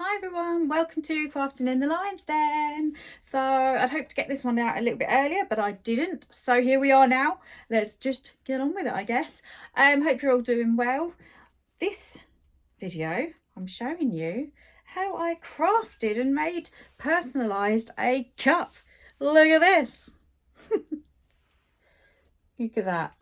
Hi everyone, welcome to Crafting in the Lion's Den. So I'd hoped to get this one out a little bit earlier, but I didn't. So here we are now. Let's just get on with it, I guess. Hope you're all doing well. This video, I'm showing you how I crafted and made personalised a cup. Look at this. Look at that.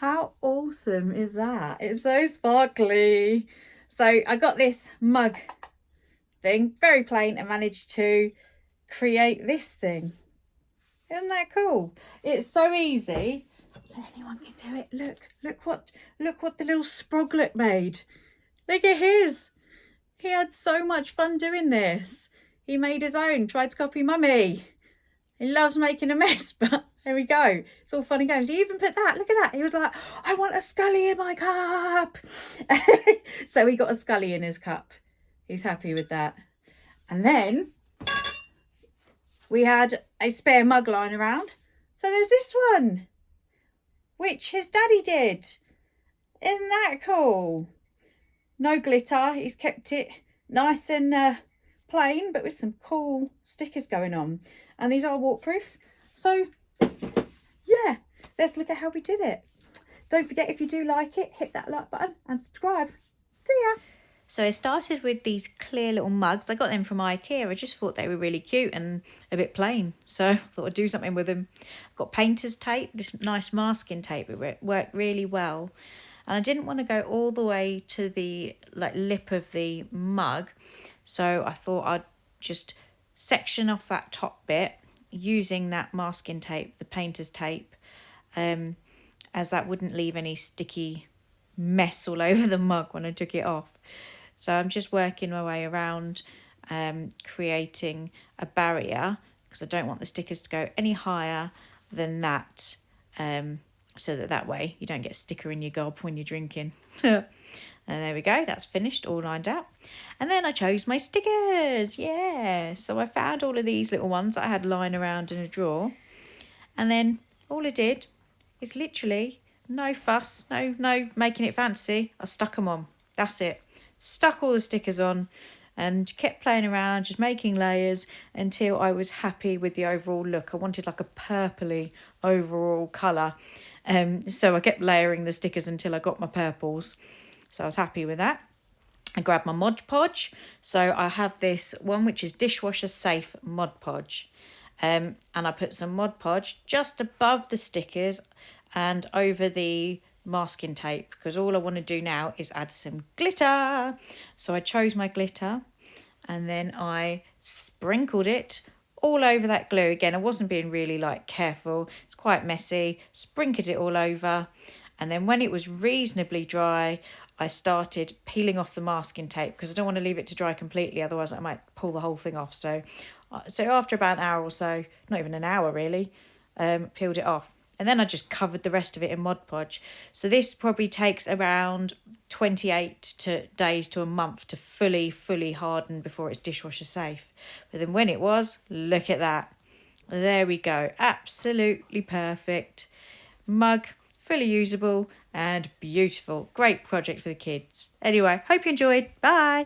How awesome is that? It's so sparkly. So I got this mug thing, very plain, and managed to create this thing. Isn't that cool? It's so easy that anyone can do it. Look what the little sproglet made. Look at his. He had so much fun doing this. He made his own, tried to copy Mummy. He loves making a mess, but there we go. It's all fun and games. He even put that, look at that. He was like, I want a Scully in my cup. So he got a Scully in his cup. He's happy with that. And then we had a spare mug lying around. So there's this one, which his daddy did. Isn't that cool? No glitter. He's kept it nice and plain, but with some cool stickers going on. And these are waterproof. So yeah, let's look at how we did it. Don't forget, if you do like it, hit that like button and subscribe. See ya. So I started with these clear little mugs. I got them from IKEA. I just thought they were really cute and a bit plain. So I thought I'd do something with them. I've got painter's tape, this nice masking tape. It worked really well. And I didn't want to go all the way to the lip of the mug. So I thought I'd just section off that top bit using that masking tape, the painter's tape, as that wouldn't leave any sticky mess all over the mug when I took it off. So I'm just working my way around, creating a barrier, because I don't want the stickers to go any higher than that, so that way you don't get a sticker in your gob when you're drinking. And there we go, that's finished, all lined out. And then I chose my stickers, yeah. So I found all of these little ones that I had lying around in a drawer. And then all I did is literally, no fuss, no making it fancy, I stuck them on. That's it. Stuck all the stickers on and kept playing around, just making layers until I was happy with the overall look. I wanted like a purpley overall colour. So I kept layering the stickers until I got my purples. So I was happy with that. I grabbed my Mod Podge. So I have this one which is dishwasher safe Mod Podge. And I put some Mod Podge just above the stickers and over the masking tape, because all I want to do now is add some glitter. So I chose my glitter and then I sprinkled it all over that glue. Again, I wasn't being really careful. It's quite messy. Sprinkled it all over. And then when it was reasonably dry, I started peeling off the masking tape, because I don't want to leave it to dry completely, otherwise I might pull the whole thing off. So after about an hour or so, not even an hour really, peeled it off. And then I just covered the rest of it in Mod Podge. So this probably takes around 28 days to a month to fully harden before it's dishwasher safe. But then when it was, look at that. There we go. Absolutely perfect. Mug, fully usable and beautiful. Great project for the kids. Anyway, hope you enjoyed. Bye.